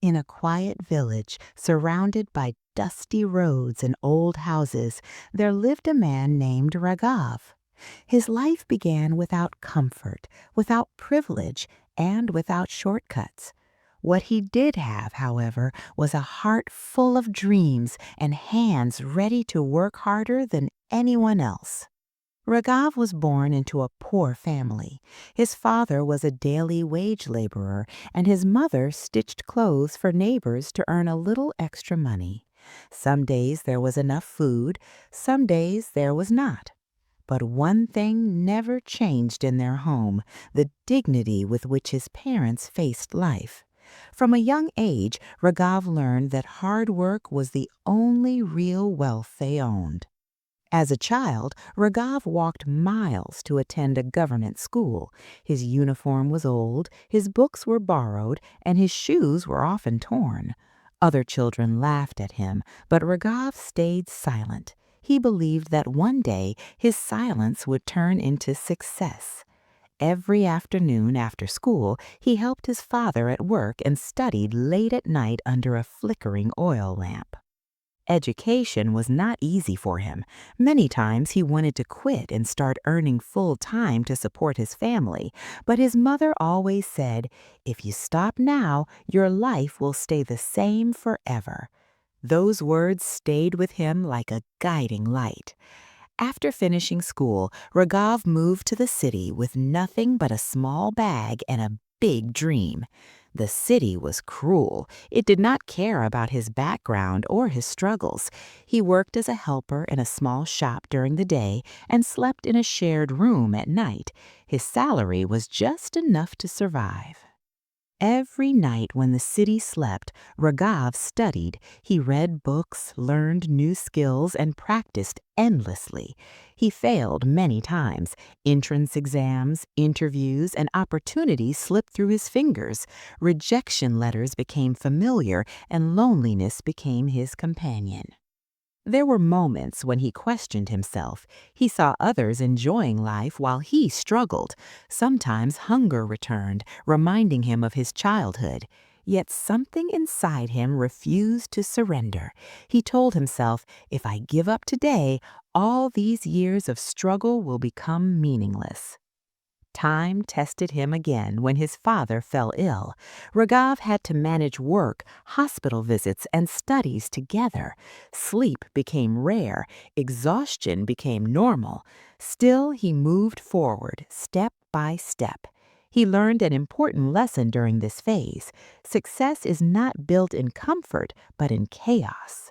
In a quiet village surrounded by dusty roads and old houses, there lived a man named Raghav. His life began without comfort, without privilege, and without shortcuts. What he did have, however, was a heart full of dreams and hands ready to work harder than anyone else. Raghav was born into a poor family. His father was a daily wage laborer, and his mother stitched clothes for neighbors to earn a little extra money. Some days there was enough food, some days there was not. But one thing never changed in their home: the dignity with which his parents faced life. From a young age, Raghav learned that hard work was the only real wealth they owned. As a child, Raghav walked miles to attend a government school. His uniform was old, his books were borrowed, and his shoes were often torn. Other children laughed at him, but Raghav stayed silent. He believed that one day his silence would turn into success. Every afternoon after school, he helped his father at work and studied late at night under a flickering oil lamp. Education was not easy for him. Many times he wanted to quit and start earning full time to support his family, but his mother always said, "If you stop now, your life will stay the same forever." Those words stayed with him like a guiding light. After finishing school, Raghav moved to the city with nothing but a small bag and a big dream. The city was cruel. It did not care about his background or his struggles. He worked as a helper in a small shop during the day and slept in a shared room at night. His salary was just enough to survive. Every night when the city slept, Raghav studied. He read books, learned new skills, and practiced endlessly. He failed many times. Entrance exams, interviews, and opportunities slipped through his fingers. Rejection letters became familiar, and loneliness became his companion. There were moments when he questioned himself. He saw others enjoying life while he struggled. Sometimes hunger returned, reminding him of his childhood. Yet something inside him refused to surrender. He told himself, "If I give up today, all these years of struggle will become meaningless." Time tested him again when his father fell ill. Raghav had to manage work, hospital visits, and studies together. Sleep became rare. Exhaustion became normal. Still, he moved forward, step by step. He learned an important lesson during this phase. Success is not built in comfort, but in chaos.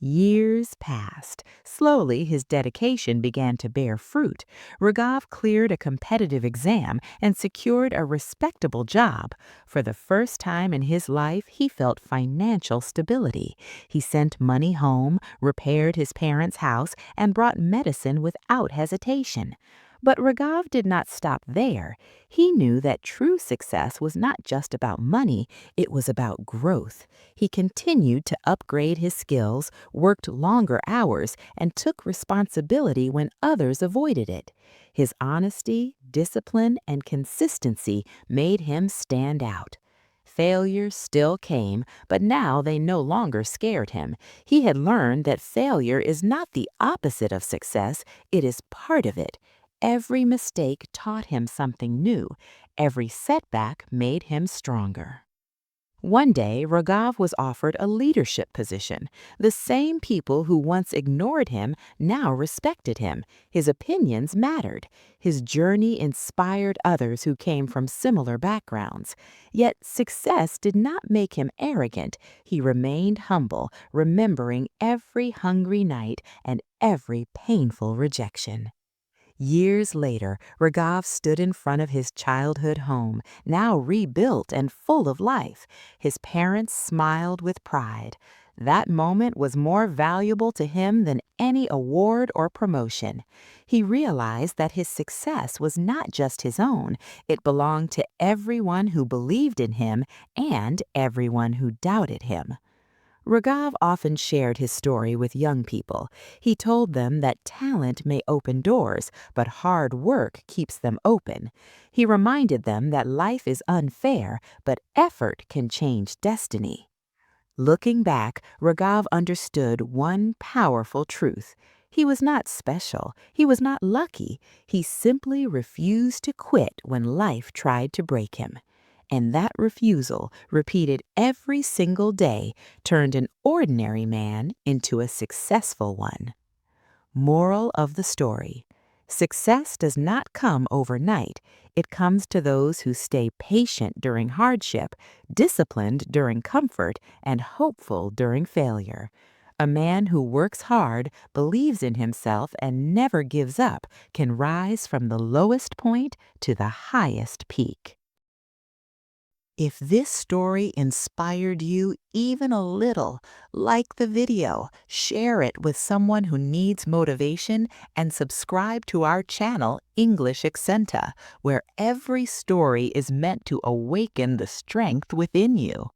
Years passed. Slowly, his dedication began to bear fruit. Raghav cleared a competitive exam and secured a respectable job. For the first time in his life, he felt financial stability. He sent money home, repaired his parents' house, and brought medicine without hesitation. But Raghav did not stop there. He knew that true success was not just about money, it was about growth. He continued to upgrade his skills, worked longer hours, and took responsibility when others avoided it. His honesty, discipline, and consistency made him stand out. Failures still came, but now they no longer scared him. He had learned that failure is not the opposite of success, it is part of it. Every mistake taught him something new. Every setback made him stronger. One day, Raghav was offered a leadership position. The same people who once ignored him now respected him. His opinions mattered. His journey inspired others who came from similar backgrounds. Yet success did not make him arrogant. He remained humble, remembering every hungry night and every painful rejection. Years later, Raghav stood in front of his childhood home, now rebuilt and full of life. His parents smiled with pride. That moment was more valuable to him than any award or promotion. He realized that his success was not just his own, it belonged to everyone who believed in him and everyone who doubted him. Raghav often shared his story with young people. He told them that talent may open doors, but hard work keeps them open. He reminded them that life is unfair, but effort can change destiny. Looking back, Raghav understood one powerful truth. He was not special. He was not lucky. He simply refused to quit when life tried to break him. And that refusal, repeated every single day, turned an ordinary man into a successful one. Moral of the story: success does not come overnight. It comes to those who stay patient during hardship, disciplined during comfort, and hopeful during failure. A man who works hard, believes in himself, and never gives up can rise from the lowest point to the highest peak. If this story inspired you even a little, like the video, share it with someone who needs motivation, and subscribe to our channel, English Accenta, where every story is meant to awaken the strength within you.